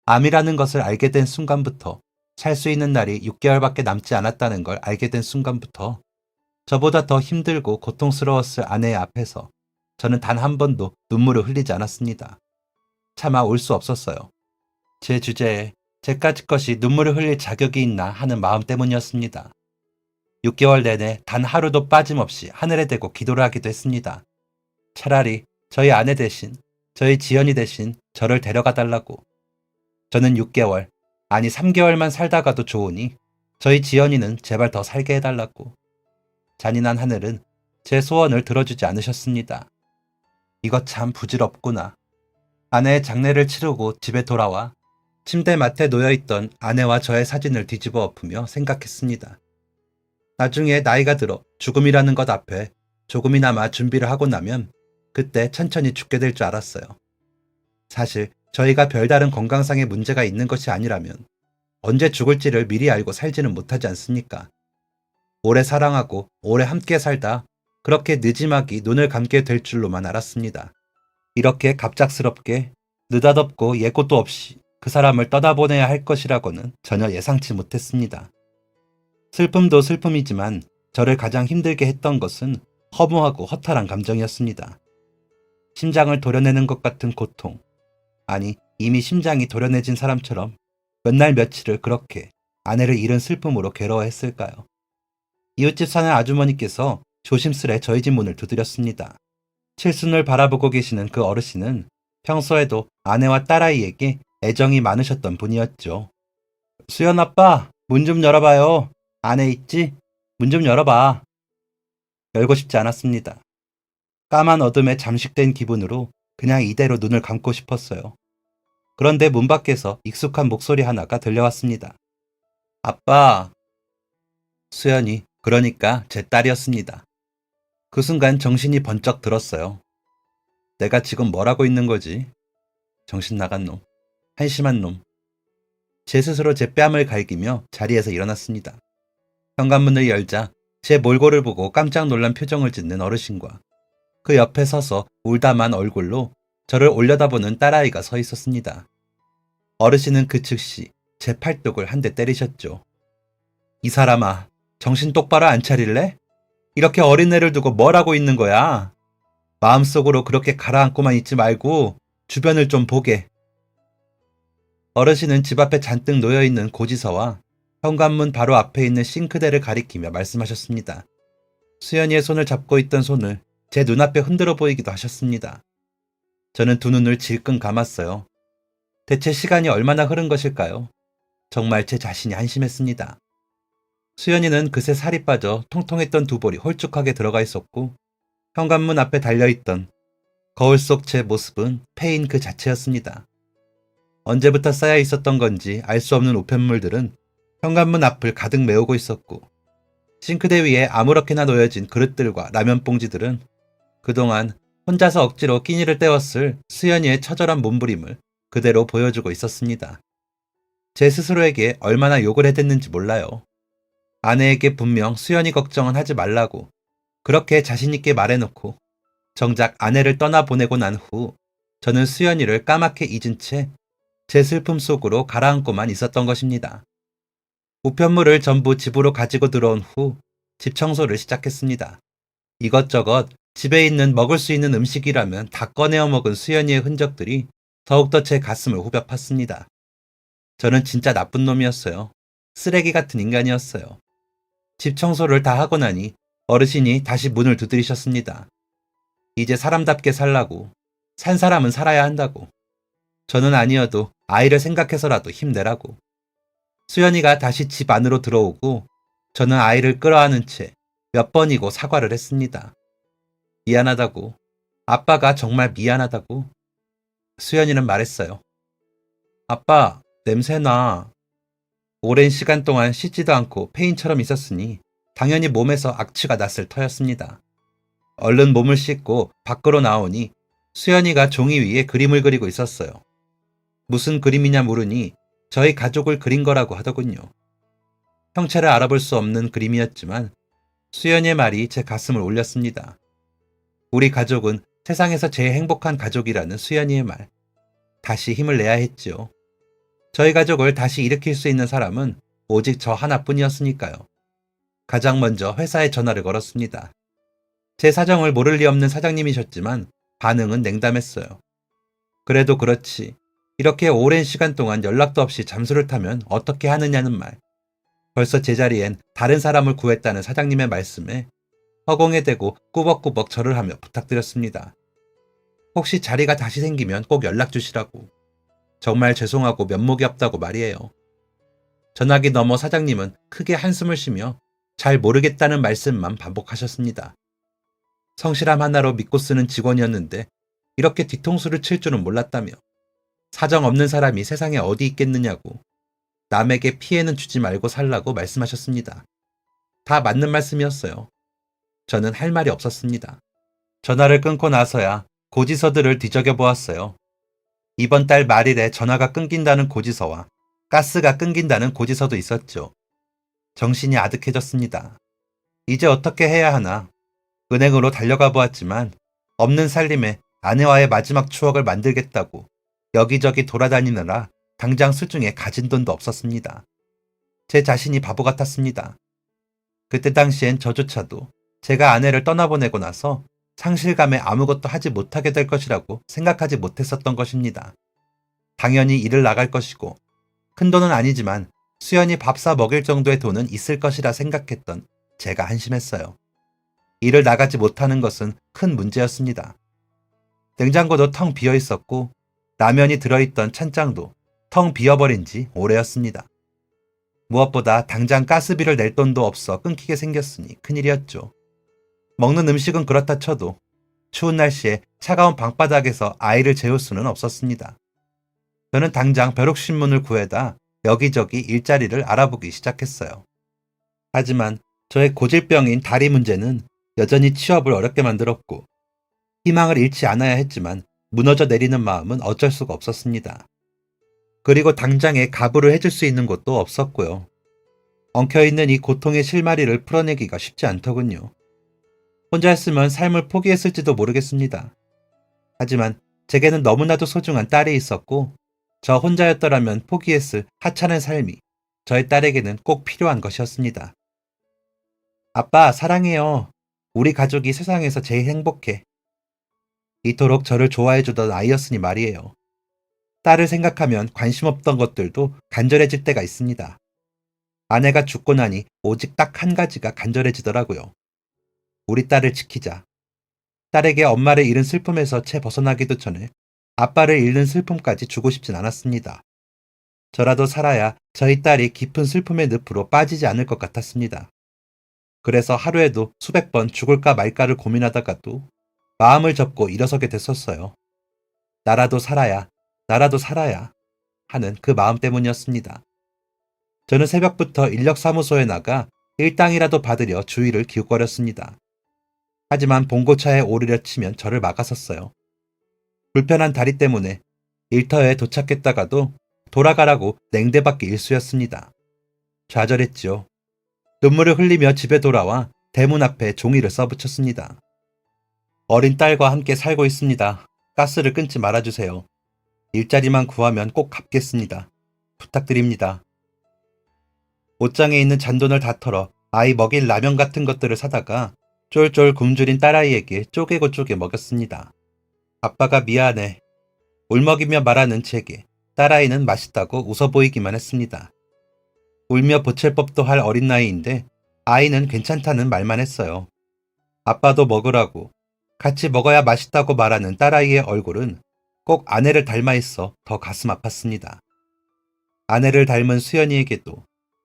암이라는 것을 알게 된 순간부터, 살 수 있는 날이 6개월밖에 남지 않았다는 걸 알게 된 순간부터 저보다 더 힘들고 고통스러웠을 아내의 앞에서 저는 단 한 번도 눈물을 흘리지 않았습니다. 차마 울 수 없었어요. 제 주제에 제까지 것이 눈물을 흘릴 자격이 있나 하는 마음 때문이었습니다. 6개월 내내 단 하루도 빠짐없이 하늘에 대고 기도를 하기도 했습니다. 차라리 저희 아내 대신, 저희 지연이 대신 저를 데려가 달라고. 저는 6개월 아니 3개월만 살다가도 좋으니 저희 지연이는 제발 더 살게 해달라고. 잔인한 하늘은 제 소원을 들어주지 않으셨습니다. 이거 참 부질없구나. 아내의 장례를 치르고 집에 돌아와 침대 맡에 놓여있던 아내와 저의 사진을 뒤집어 엎으며 생각했습니다. 나중에 나이가 들어 죽음이라는 것 앞에 조금이나마 준비를 하고 나면 그때 천천히 죽게 될 줄 알았어요. 사실 저희가 별다른 건강상의 문제가 있는 것이 아니라면 언제 죽을지를 미리 알고 살지는 못하지 않습니까? 오래 사랑하고 오래 함께 살다 그렇게 느지막이 눈을 감게 될 줄로만 알았습니다. 이렇게 갑작스럽게 느닷없고 예고도 없이 그 사람을 떠나보내야 할 것이라고는 전혀 예상치 못했습니다. 슬픔도 슬픔이지만 저를 가장 힘들게 했던 것은 허무하고 허탈한 감정이었습니다. 심장을 도려내는 것 같은 고통. 아니, 이미 심장이 도려내진 사람처럼 몇 날 며칠을 그렇게 아내를 잃은 슬픔으로 괴로워했을까요? 이웃집 사는 아주머니께서 조심스레 저희 집 문을 두드렸습니다. 칠순을 바라보고 계시는 그 어르신은 평소에도 아내와 딸아이에게 애정이 많으셨던 분이었죠. 수연 아빠, 문 좀 열어봐요. 안에 있지? 문 좀 열어봐. 열고 싶지 않았습니다. 까만 어둠에 잠식된 기분으로 그냥 이대로 눈을 감고 싶었어요. 그런데 문 밖에서 익숙한 목소리 하나가 들려왔습니다. 아빠. 수연이, 그러니까 제 딸이었습니다. 그 순간 정신이 번쩍 들었어요. 내가 지금 뭘 하고 있는 거지? 정신 나간 놈. 한심한 놈. 제 스스로 제 뺨을 갈기며 자리에서 일어났습니다. 현관문을 열자 제 몰골을 보고 깜짝 놀란 표정을 짓는 어르신과 그 옆에 서서 울다만 얼굴로 저를 올려다보는 딸아이가 서 있었습니다. 어르신은 그 즉시 제 팔뚝을 한 대 때리셨죠. 이 사람아, 정신 똑바로 안 차릴래? 이렇게 어린애를 두고 뭘 하고 있는 거야? 마음속으로 그렇게 가라앉고만 있지 말고 주변을 좀 보게. 어르신은 집 앞에 잔뜩 놓여있는 고지서와 현관문 바로 앞에 있는 싱크대를 가리키며 말씀하셨습니다. 수연이의 손을 잡고 있던 손을 제 눈앞에 흔들어 보이기도 하셨습니다. 저는 두 눈을 질끈 감았어요. 대체 시간이 얼마나 흐른 것일까요? 정말 제 자신이 한심했습니다. 수연이는 그새 살이 빠져 통통했던 두 볼이 홀쭉하게 들어가 있었고 현관문 앞에 달려있던 거울 속 제 모습은 폐인 그 자체였습니다. 언제부터 쌓여 있었던 건지 알 수 없는 우편물들은 현관문 앞을 가득 메우고 있었고 싱크대 위에 아무렇게나 놓여진 그릇들과 라면 봉지들은 그동안 혼자서 억지로 끼니를 때웠을 수연이의 처절한 몸부림을 그대로 보여주고 있었습니다. 제 스스로에게 얼마나 욕을 해댔는지 몰라요. 아내에게 분명 수연이 걱정은 하지 말라고 그렇게 자신있게 말해놓고 정작 아내를 떠나보내고 난 후 저는 수연이를 까맣게 잊은 채 제 슬픔 속으로 가라앉고만 있었던 것입니다. 우편물을 전부 집으로 가지고 들어온 후 집 청소를 시작했습니다. 이것저것 집에 있는 먹을 수 있는 음식이라면 다 꺼내어 먹은 수연이의 흔적들이 더욱더 제 가슴을 후벼 팠습니다. 저는 진짜 나쁜 놈이었어요. 쓰레기 같은 인간이었어요. 집 청소를 다 하고 나니 어르신이 다시 문을 두드리셨습니다. 이제 사람답게 살라고. 산 사람은 살아야 한다고. 저는 아니어도 아이를 생각해서라도 힘내라고. 수연이가 다시 집 안으로 들어오고 저는 아이를 끌어안은 채 몇 번이고 사과를 했습니다. 미안하다고. 아빠가 정말 미안하다고. 수연이는 말했어요. 아빠, 냄새나. 오랜 시간 동안 씻지도 않고 폐인처럼 있었으니 당연히 몸에서 악취가 났을 터였습니다. 얼른 몸을 씻고 밖으로 나오니 수연이가 종이 위에 그림을 그리고 있었어요. 무슨 그림이냐 물으니 저희 가족을 그린 거라고 하더군요. 형체를 알아볼 수 없는 그림이었지만 수연이의 말이 제 가슴을 울렸습니다. 우리 가족은 세상에서 제일 행복한 가족이라는 수연이의 말. 다시 힘을 내야 했지요. 저희 가족을 다시 일으킬 수 있는 사람은 오직 저 하나뿐이었으니까요. 가장 먼저 회사에 전화를 걸었습니다. 제 사정을 모를 리 없는 사장님이셨지만 반응은 냉담했어요. 그래도 그렇지. 이렇게 오랜 시간 동안 연락도 없이 잠수를 타면 어떻게 하느냐는 말. 벌써 제자리엔 다른 사람을 구했다는 사장님의 말씀에 허공에 대고 꾸벅꾸벅 절을 하며 부탁드렸습니다. 혹시 자리가 다시 생기면 꼭 연락 주시라고. 정말 죄송하고 면목이 없다고 말이에요. 전화기 너머 사장님은 크게 한숨을 쉬며 잘 모르겠다는 말씀만 반복하셨습니다. 성실함 하나로 믿고 쓰는 직원이었는데 이렇게 뒤통수를 칠 줄은 몰랐다며 사정 없는 사람이 세상에 어디 있겠느냐고 남에게 피해는 주지 말고 살라고 말씀하셨습니다. 다 맞는 말씀이었어요. 저는 할 말이 없었습니다. 전화를 끊고 나서야 고지서들을 뒤적여 보았어요. 이번 달 말일에 전화가 끊긴다는 고지서와 가스가 끊긴다는 고지서도 있었죠. 정신이 아득해졌습니다. 이제 어떻게 해야 하나. 은행으로 달려가 보았지만 없는 살림에 아내와의 마지막 추억을 만들겠다고 여기저기 돌아다니느라 당장 수중에 가진 돈도 없었습니다. 제 자신이 바보 같았습니다. 그때 당시엔 저조차도 제가 아내를 떠나보내고 나서 상실감에 아무것도 하지 못하게 될 것이라고 생각하지 못했었던 것입니다. 당연히 일을 나갈 것이고 큰돈은 아니지만 수연이 밥 사 먹일 정도의 돈은 있을 것이라 생각했던 제가 한심했어요. 일을 나가지 못하는 것은 큰 문제였습니다. 냉장고도 텅 비어 있었고 라면이 들어있던 찬장도 텅 비어버린 지 오래였습니다. 무엇보다 당장 가스비를 낼 돈도 없어 끊기게 생겼으니 큰일이었죠. 먹는 음식은 그렇다 쳐도 추운 날씨에 차가운 방바닥에서 아이를 재울 수는 없었습니다. 저는 당장 벼룩신문을 구해다 여기저기 일자리를 알아보기 시작했어요. 하지만 저의 고질병인 다리 문제는 여전히 취업을 어렵게 만들었고 희망을 잃지 않아야 했지만 무너져 내리는 마음은 어쩔 수가 없었습니다. 그리고 당장에 가부를 해줄 수 있는 곳도 없었고요. 엉켜있는 이 고통의 실마리를 풀어내기가 쉽지 않더군요. 혼자였으면 삶을 포기했을지도 모르겠습니다. 하지만 제게는 너무나도 소중한 딸이 있었고 저 혼자였더라면 포기했을 하찮은 삶이 저의 딸에게는 꼭 필요한 것이었습니다. 아빠, 사랑해요. 우리 가족이 세상에서 제일 행복해. 이토록 저를 좋아해주던 아이였으니 말이에요. 딸을 생각하면 관심 없던 것들도 간절해질 때가 있습니다. 아내가 죽고 나니 오직 딱 한 가지가 간절해지더라고요. 우리 딸을 지키자. 딸에게 엄마를 잃은 슬픔에서 채 벗어나기도 전에 아빠를 잃는 슬픔까지 주고 싶진 않았습니다. 저라도 살아야 저희 딸이 깊은 슬픔의 늪으로 빠지지 않을 것 같았습니다. 그래서 하루에도 수백 번 죽을까 말까를 고민하다가도 마음을 접고 일어서게 됐었어요. 나라도 살아야, 나라도 살아야 하는 그 마음 때문이었습니다. 저는 새벽부터 인력사무소에 나가 일당이라도 받으려 주의를 기웃거렸습니다. 하지만 봉고차에 오르려 치면 저를 막았었어요. 불편한 다리 때문에 일터에 도착했다가도 돌아가라고 냉대받기 일쑤였습니다. 좌절했지요. 눈물을 흘리며 집에 돌아와 대문 앞에 종이를 써붙였습니다. 어린 딸과 함께 살고 있습니다. 가스를 끊지 말아주세요. 일자리만 구하면 꼭 갚겠습니다. 부탁드립니다. 옷장에 있는 잔돈을 다 털어 아이 먹일 라면 같은 것들을 사다가 쫄쫄 굶주린 딸아이에게 쪼개고 쪼개 먹였습니다. 아빠가 미안해. 울먹이며 말하는 제게 딸아이는 맛있다고 웃어 보이기만 했습니다. 울며 보챌 법도 할 어린 나이인데 아이는 괜찮다는 말만 했어요. 아빠도 먹으라고 같이 먹어야 맛있다고 말하는 딸아이의 얼굴은 꼭 아내를 닮아 있어 더 가슴 아팠습니다. 아내를 닮은 수연이에게도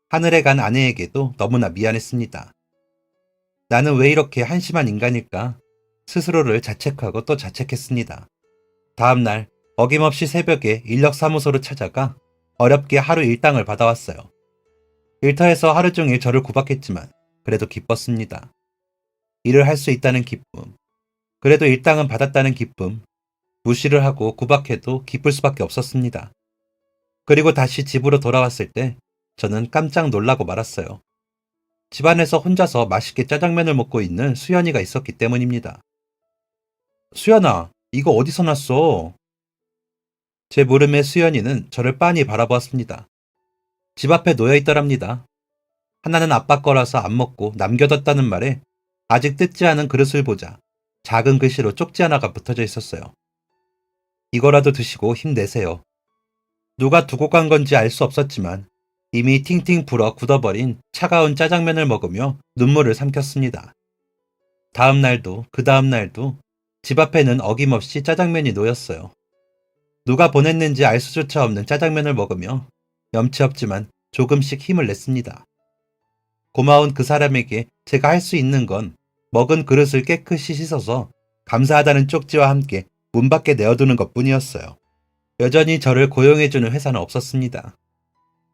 하늘에 간 아내에게도 너무나 미안했습니다. 나는 왜 이렇게 한심한 인간일까? 스스로를 자책하고 또 자책했습니다. 다음 날 어김없이 새벽에 인력사무소를 찾아가 어렵게 하루 일당을 받아왔어요. 일터에서 하루 종일 저를 구박했지만 그래도 기뻤습니다. 일을 할 수 있다는 기쁨, 그래도 일당은 받았다는 기쁨, 무시를 하고 구박해도 기쁠 수밖에 없었습니다. 그리고 다시 집으로 돌아왔을 때 저는 깜짝 놀라고 말았어요. 집안에서 혼자서 맛있게 짜장면을 먹고 있는 수연이가 있었기 때문입니다. 수연아, 이거 어디서 났어? 제 물음에 수연이는 저를 빤히 바라보았습니다. 집 앞에 놓여 있더랍니다. 하나는 아빠 거라서 안 먹고 남겨뒀다는 말에 아직 뜯지 않은 그릇을 보자 작은 글씨로 쪽지 하나가 붙어져 있었어요. 이거라도 드시고 힘내세요. 누가 두고 간 건지 알 수 없었지만 이미 팅팅 불어 굳어버린 차가운 짜장면을 먹으며 눈물을 삼켰습니다. 다음 날도 그 다음 날도 집 앞에는 어김없이 짜장면이 놓였어요. 누가 보냈는지 알 수조차 없는 짜장면을 먹으며 염치 없지만 조금씩 힘을 냈습니다. 고마운 그 사람에게 제가 할 수 있는 건 먹은 그릇을 깨끗이 씻어서 감사하다는 쪽지와 함께 문 밖에 내어두는 것뿐이었어요. 여전히 저를 고용해주는 회사는 없었습니다.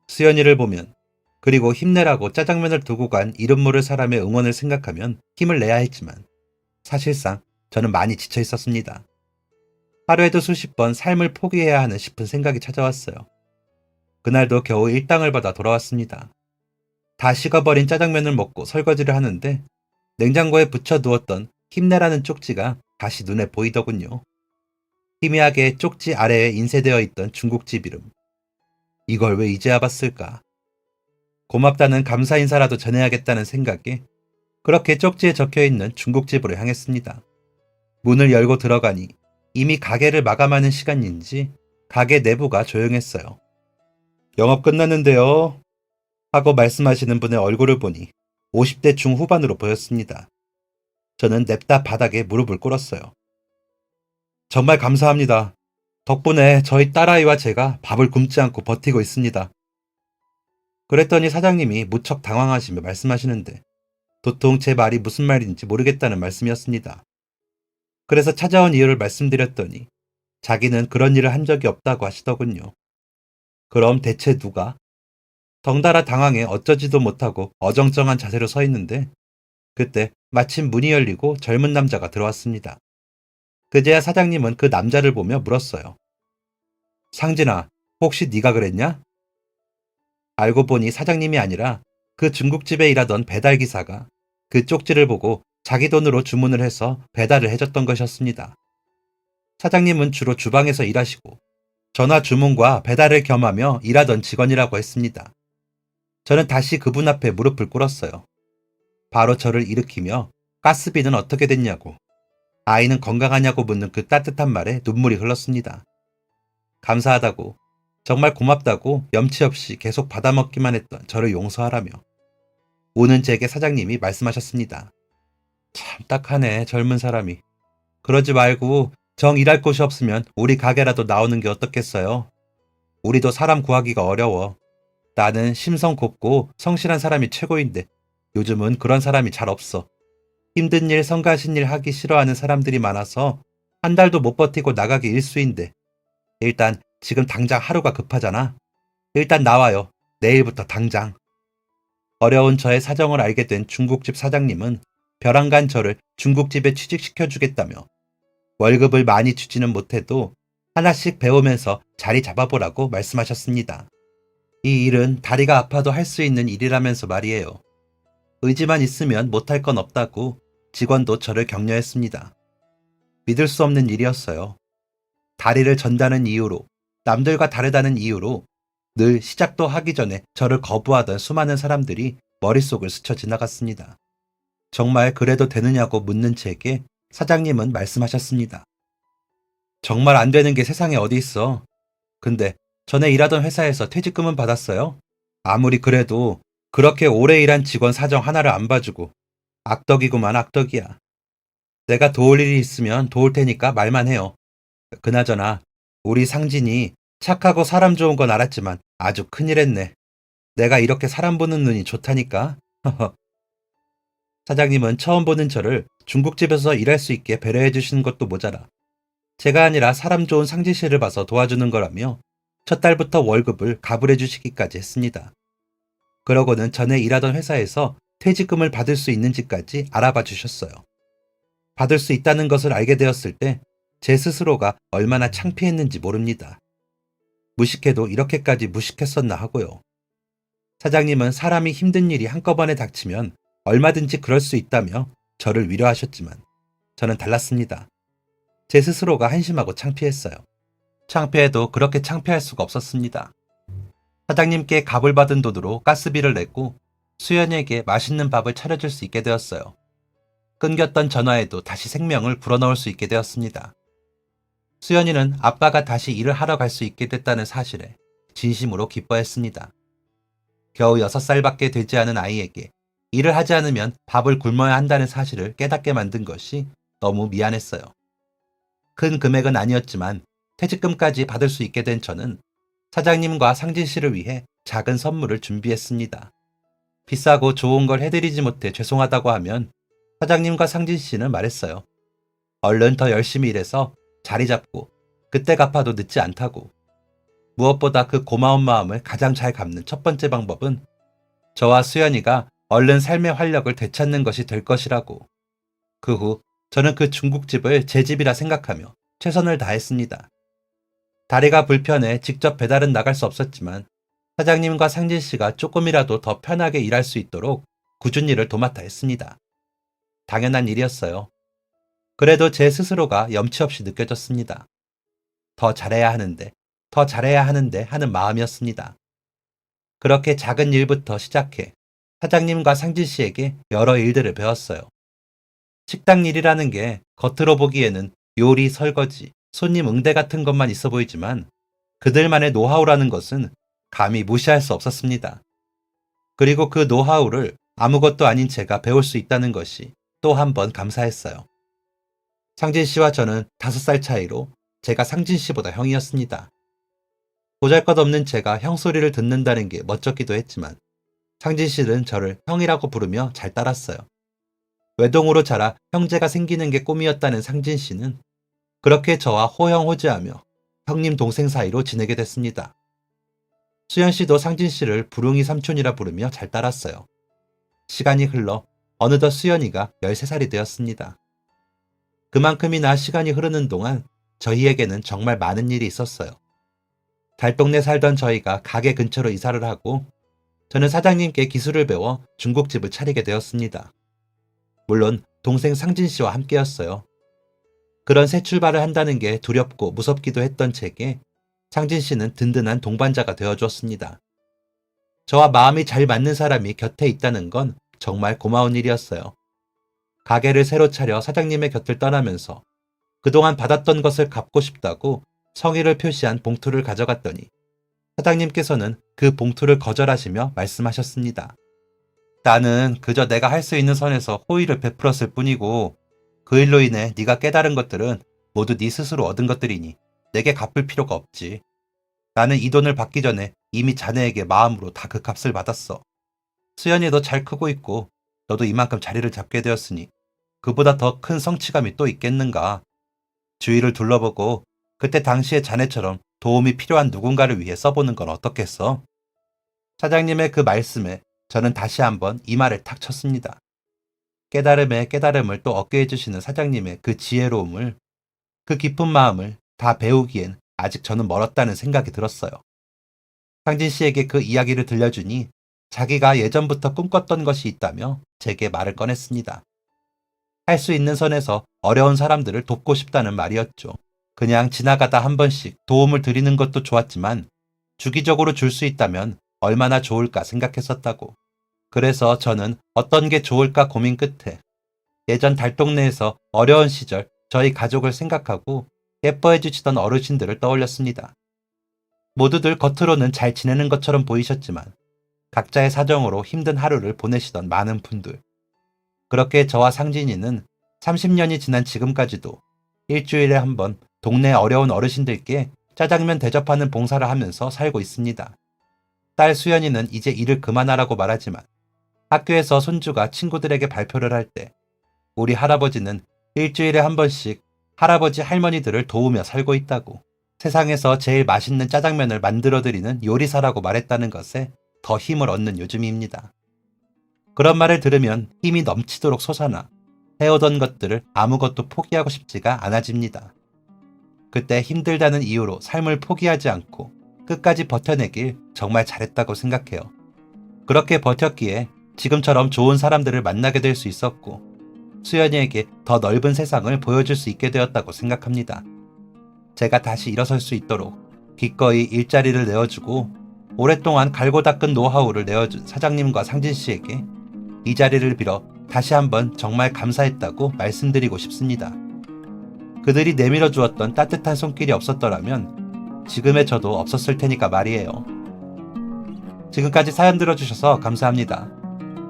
수연이를 보면, 그리고 힘내라고 짜장면을 두고 간 이름 모를 사람의 응원을 생각하면 힘을 내야 했지만 사실상 저는 많이 지쳐 있었습니다. 하루에도 수십 번 삶을 포기해야 하는 싶은 생각이 찾아왔어요. 그날도 겨우 일당을 받아 돌아왔습니다. 다 식어버린 짜장면을 먹고 설거지를 하는데 냉장고에 붙여두었던 힘내라는 쪽지가 다시 눈에 보이더군요. 희미하게 쪽지 아래에 인쇄되어 있던 중국집 이름. 이걸 왜 이제야 봤을까? 고맙다는 감사 인사라도 전해야겠다는 생각에 그렇게 쪽지에 적혀있는 중국집으로 향했습니다. 문을 열고 들어가니 이미 가게를 마감하는 시간인지 가게 내부가 조용했어요. 영업 끝났는데요. 하고 말씀하시는 분의 얼굴을 보니 50대 중후반으로 보였습니다. 저는 냅다 바닥에 무릎을 꿇었어요. 정말 감사합니다. 덕분에 저희 딸아이와 제가 밥을 굶지 않고 버티고 있습니다. 그랬더니 사장님이 무척 당황하시며 말씀하시는데 도통 제 말이 무슨 말인지 모르겠다는 말씀이었습니다. 그래서 찾아온 이유를 말씀드렸더니 자기는 그런 일을 한 적이 없다고 하시더군요. 그럼 대체 누가? 덩달아 당황해 어쩌지도 못하고 어정쩡한 자세로 서 있는데 그때 마침 문이 열리고 젊은 남자가 들어왔습니다. 그제야 사장님은 그 남자를 보며 물었어요. 상진아, 혹시 네가 그랬냐? 알고 보니 사장님이 아니라 그 중국집에 일하던 배달기사가 그 쪽지를 보고 자기 돈으로 주문을 해서 배달을 해줬던 것이었습니다. 사장님은 주로 주방에서 일하시고 전화 주문과 배달을 겸하며 일하던 직원이라고 했습니다. 저는 다시 그분 앞에 무릎을 꿇었어요. 바로 저를 일으키며 가스비는 어떻게 됐냐고, 아이는 건강하냐고 묻는 그 따뜻한 말에 눈물이 흘렀습니다. 감사하다고, 정말 고맙다고 염치 없이 계속 받아먹기만 했던 저를 용서하라며 우는 제게 사장님이 말씀하셨습니다. 참 딱하네, 젊은 사람이. 그러지 말고 정 일할 곳이 없으면 우리 가게라도 나오는 게 어떻겠어요? 우리도 사람 구하기가 어려워. 나는 심성 곱고 성실한 사람이 최고인데 요즘은 그런 사람이 잘 없어. 힘든 일, 성가신 일 하기 싫어하는 사람들이 많아서 한 달도 못 버티고 나가기 일쑤인데 일단 지금 당장 하루가 급하잖아. 일단 나와요. 내일부터 당장. 어려운 저의 사정을 알게 된 중국집 사장님은 벼랑간 저를 중국집에 취직시켜주겠다며 월급을 많이 주지는 못해도 하나씩 배우면서 자리 잡아보라고 말씀하셨습니다. 이 일은 다리가 아파도 할 수 있는 일이라면서 말이에요. 의지만 있으면 못할 건 없다고 직원도 저를 격려했습니다. 믿을 수 없는 일이었어요. 다리를 전다는 이유로, 남들과 다르다는 이유로 늘 시작도 하기 전에 저를 거부하던 수많은 사람들이 머릿속을 스쳐 지나갔습니다. 정말 그래도 되느냐고 묻는 제게 사장님은 말씀하셨습니다. 정말 안 되는 게 세상에 어디 있어. 근데 전에 일하던 회사에서 퇴직금은 받았어요? 아무리 그래도 그렇게 오래 일한 직원 사정 하나를 안 봐주고 악덕이구만, 악덕이야. 내가 도울 일이 있으면 도울 테니까 말만 해요. 그나저나 우리 상진이 착하고 사람 좋은 건 알았지만 아주 큰일 했네. 내가 이렇게 사람 보는 눈이 좋다니까. 사장님은 처음 보는 저를 중국집에서 일할 수 있게 배려해 주시는 것도 모자라 제가 아니라 사람 좋은 상진 씨를 봐서 도와주는 거라며 첫 달부터 월급을 가불해 주시기까지 했습니다. 그러고는 전에 일하던 회사에서 퇴직금을 받을 수 있는지까지 알아봐 주셨어요. 받을 수 있다는 것을 알게 되었을 때 제 스스로가 얼마나 창피했는지 모릅니다. 무식해도 이렇게까지 무식했었나 하고요. 사장님은 사람이 힘든 일이 한꺼번에 닥치면 얼마든지 그럴 수 있다며 저를 위로하셨지만 저는 달랐습니다. 제 스스로가 한심하고 창피했어요. 창피해도 그렇게 창피할 수가 없었습니다. 사장님께 갑을 받은 돈으로 가스비를 냈고 수연이에게 맛있는 밥을 차려줄 수 있게 되었어요. 끊겼던 전화에도 다시 생명을 불어넣을 수 있게 되었습니다. 수연이는 아빠가 다시 일을 하러 갈 수 있게 됐다는 사실에 진심으로 기뻐했습니다. 겨우 6살밖에 되지 않은 아이에게 일을 하지 않으면 밥을 굶어야 한다는 사실을 깨닫게 만든 것이 너무 미안했어요. 큰 금액은 아니었지만 퇴직금까지 받을 수 있게 된 저는 사장님과 상진 씨를 위해 작은 선물을 준비했습니다. 비싸고 좋은 걸 해드리지 못해 죄송하다고 하면 사장님과 상진 씨는 말했어요. 얼른 더 열심히 일해서 자리 잡고 그때 갚아도 늦지 않다고. 무엇보다 그 고마운 마음을 가장 잘 갚는 첫 번째 방법은 저와 수연이가 얼른 삶의 활력을 되찾는 것이 될 것이라고. 그 후 저는 그 중국집을 제 집이라 생각하며 최선을 다했습니다. 다리가 불편해 직접 배달은 나갈 수 없었지만 사장님과 상진 씨가 조금이라도 더 편하게 일할 수 있도록 꾸준히 일을 도맡아 했습니다. 당연한 일이었어요. 그래도 제 스스로가 염치 없이 느껴졌습니다. 더 잘해야 하는데, 더 잘해야 하는데 하는 마음이었습니다. 그렇게 작은 일부터 시작해 사장님과 상진 씨에게 여러 일들을 배웠어요. 식당 일이라는 게 겉으로 보기에는 요리, 설거지, 손님 응대 같은 것만 있어 보이지만 그들만의 노하우라는 것은 감히 무시할 수 없었습니다. 그리고 그 노하우를 아무것도 아닌 제가 배울 수 있다는 것이 또 한 번 감사했어요. 상진 씨와 저는 5살 차이로 제가 상진 씨보다 형이었습니다. 보잘것없는 제가 형 소리를 듣는다는 게 멋졌기도 했지만 상진 씨는 저를 형이라고 부르며 잘 따랐어요. 외동으로 자라 형제가 생기는 게 꿈이었다는 상진 씨는 그렇게 저와 호형호재하며 형님 동생 사이로 지내게 됐습니다. 수연 씨도 상진 씨를 부릉이 삼촌이라 부르며 잘 따랐어요. 시간이 흘러 어느덧 수연이가 13살이 되었습니다. 그만큼이나 시간이 흐르는 동안 저희에게는 정말 많은 일이 있었어요. 달동네 살던 저희가 가게 근처로 이사를 하고 저는 사장님께 기술을 배워 중국집을 차리게 되었습니다. 물론 동생 상진 씨와 함께였어요. 그런 새 출발을 한다는 게 두렵고 무섭기도 했던 제게 상진 씨는 든든한 동반자가 되어주었습니다. 저와 마음이 잘 맞는 사람이 곁에 있다는 건 정말 고마운 일이었어요. 가게를 새로 차려 사장님의 곁을 떠나면서 그동안 받았던 것을 갚고 싶다고 성의를 표시한 봉투를 가져갔더니 사장님께서는 그 봉투를 거절하시며 말씀하셨습니다. 나는 그저 내가 할 수 있는 선에서 호의를 베풀었을 뿐이고 그 일로 인해 네가 깨달은 것들은 모두 네 스스로 얻은 것들이니 내게 갚을 필요가 없지. 나는 이 돈을 받기 전에 이미 자네에게 마음으로 다 그 값을 받았어. 수연이도 잘 크고 있고 너도 이만큼 자리를 잡게 되었으니 그보다 더 큰 성취감이 또 있겠는가. 주위를 둘러보고 그때 당시에 자네처럼 도움이 필요한 누군가를 위해 써보는 건 어떻겠어? 사장님의 그 말씀에 저는 다시 한번 이 말을 탁 쳤습니다. 깨달음에 깨달음을 또 얻게 해주시는 사장님의 그 지혜로움을, 그 깊은 마음을 다 배우기엔 아직 저는 멀었다는 생각이 들었어요. 상진 씨에게 그 이야기를 들려주니 자기가 예전부터 꿈꿨던 것이 있다며 제게 말을 꺼냈습니다. 할 수 있는 선에서 어려운 사람들을 돕고 싶다는 말이었죠. 그냥 지나가다 한 번씩 도움을 드리는 것도 좋았지만 주기적으로 줄 수 있다면 얼마나 좋을까 생각했었다고. 그래서 저는 어떤 게 좋을까 고민 끝에 예전 달동네에서 어려운 시절 저희 가족을 생각하고 예뻐해 주시던 어르신들을 떠올렸습니다. 모두들 겉으로는 잘 지내는 것처럼 보이셨지만 각자의 사정으로 힘든 하루를 보내시던 많은 분들. 그렇게 저와 상진이는 30년이 지난 지금까지도 일주일에 한 번 동네 어려운 어르신들께 짜장면 대접하는 봉사를 하면서 살고 있습니다. 딸 수연이는 이제 일을 그만하라고 말하지만 학교에서 손주가 친구들에게 발표를 할 때 우리 할아버지는 일주일에 한 번씩 할아버지 할머니들을 도우며 살고 있다고, 세상에서 제일 맛있는 짜장면을 만들어드리는 요리사라고 말했다는 것에 더 힘을 얻는 요즘입니다. 그런 말을 들으면 힘이 넘치도록 솟아나 해오던 것들을 아무것도 포기하고 싶지가 않아집니다. 그때 힘들다는 이유로 삶을 포기하지 않고 끝까지 버텨내길 정말 잘했다고 생각해요. 그렇게 버텼기에 지금처럼 좋은 사람들을 만나게 될 수 있었고 수연이에게 더 넓은 세상을 보여줄 수 있게 되었다고 생각합니다. 제가 다시 일어설 수 있도록 기꺼이 일자리를 내어주고 오랫동안 갈고 닦은 노하우를 내어준 사장님과 상진 씨에게 이 자리를 빌어 다시 한번 정말 감사했다고 말씀드리고 싶습니다. 그들이 내밀어 주었던 따뜻한 손길이 없었더라면 지금의 저도 없었을 테니까 말이에요. 지금까지 사연 들어주셔서 감사합니다.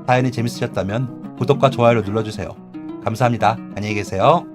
사연이 재밌으셨다면 구독과 좋아요를 눌러주세요. 감사합니다. 안녕히 계세요.